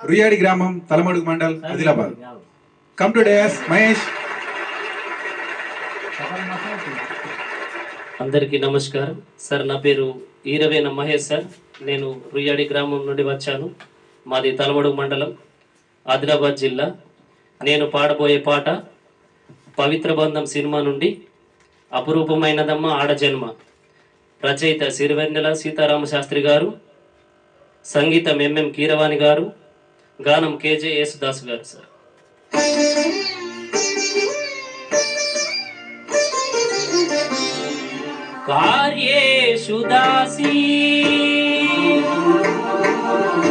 రుయాడి గ్రామం Talamadugu mandal Adilabad. Come to dais Mahesh. అందరికీ నమస్కారం సార్. నా పేరు ఈరవేన మహేష్ సార్. నేను రుయాడి గ్రామం నుండి వచ్చాను. మాది తలమడుగు మండలం ఆదిలాబాద్ జిల్లా. నేను పాడబోయే పాట పవిత్ర బంధం సినిమా నుండి అపురూపమైనదమ్మ ఆడజన్మ. రచయిత సిరివెన్నెల సీతారామ శాస్త్రి గారు, సంగీతం ఎంఎం కీరవాణి గారు, గానం కేజే యేసుదాస్ గారు సార్. కార్యేషు దాసీ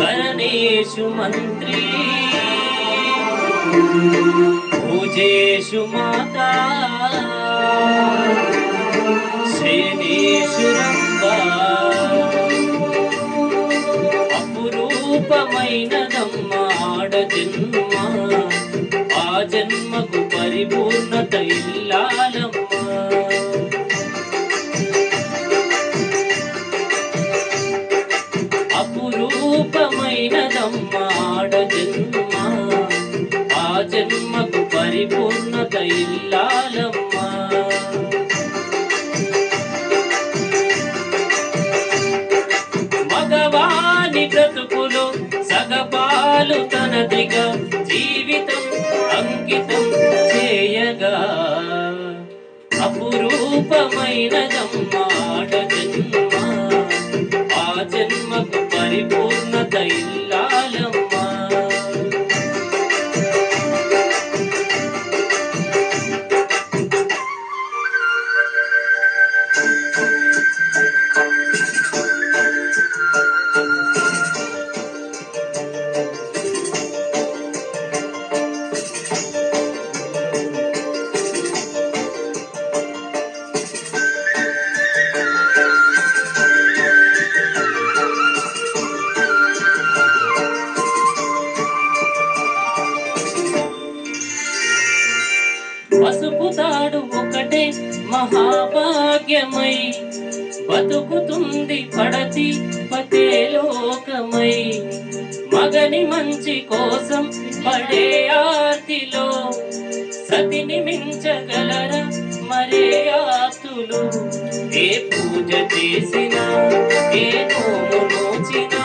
కరణేషు మంత్రీ పూజేషు మాతా శయనేషు రంభా. అపురూపమైనదమ్మ ఆడజన్మ, ఆ జన్మకు పరిపూర్ణత ఇల్లాలమ్మ. అపురూపమైనదమ్మ ఆడజన్మ, ఆ జన్మకు పరిపూర్ణత ఇల్లాలమ్మ. మగవాని బ్రతుకులో సగపాలు తనదిగా జీవితం అంకితం చేయగా. అపురూపమైనదమ్మ ఆడజన్మ, ఆ జన్మకు పరిపూర్ణత ఇల్లాలమ్మ. పసుపు తాడు ఒకటే మహాభాగ్యమై బతుకుతుంది పడతి పతే లోకమై. మగని మంచి కోసం పడే ఆర్తిలో సతిని మించగలరా మరే ఆస్తులు. ఏ పూజ చేసినా, ఏ నోము నోచినా,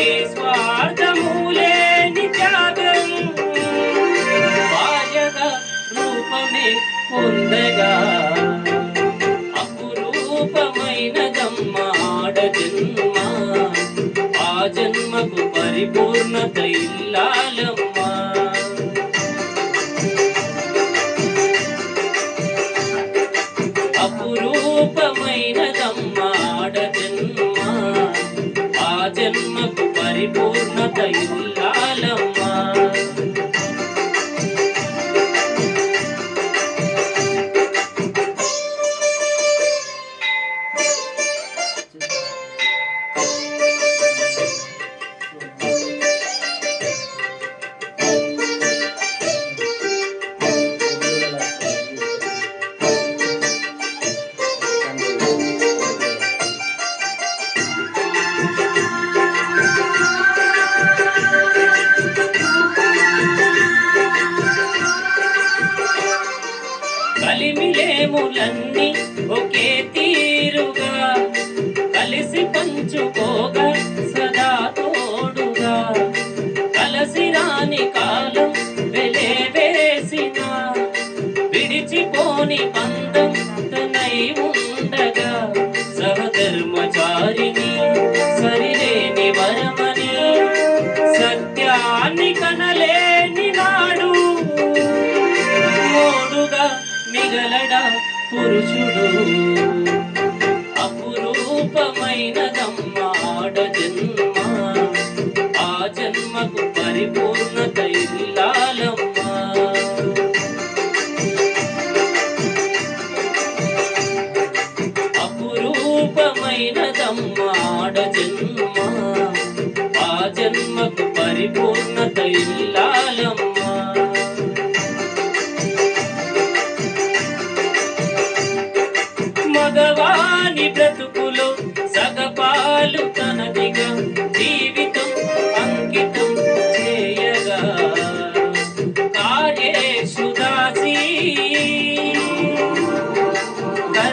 ఏ స్వార్థమూలేని త్యాగం రూపమే పొందగా. అపురూపమైనదమ్మ ఆడజన్మ, ఆ జన్మకు పరిపూర్ణత ఇల్లాలమ్మ. అపురూపమైనదమ్మ ఆడజన్మ, ఆ జన్మకు పరిపూర్ణత ఇల్లాలమ్మ. కలిమిలేములన్నీ ఒకే తీరుగా కలిసి పంచుకోగా సదా తోడుగా. కలసి రాని కాలం వెలే వేసిన విడిచిపోని బంధం తనై ఉండగా. సహధర్మచారిని సరిలేని వరమని సత్యాన్ని కనలేని నాడు మోడుగా మిగలడా పురుషుడు. అపురూపమైనదమ్మ ఆడజన్మ, ఆ జన్మకు పరిపూర్ణత ఇల్లాలమ్మ. అపురూపమైనదమ్మ ఆడజన్మ, ఆ జన్మకు పరిపూర్ణత ఇల్లాలమ్మ. మగవాని బ్రతుకులో సగపాలు తనదిగా జీవితం అంకితం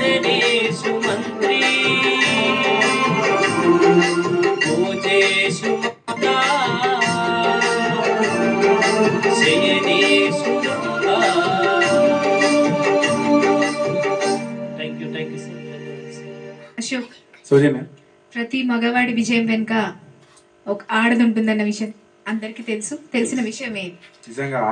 శయనేషు మంత్రి భోజేషు మాతా శయనేషు దుర్గా. Thank you sir. Ashok, Soujanya, ప్రతి మగవాడి విజయం వెనుక ఒక ఆడది ఉంటుందన్న విషయం అందరికీ తెలుసు. తెలిసిన విషయమే. నిజంగా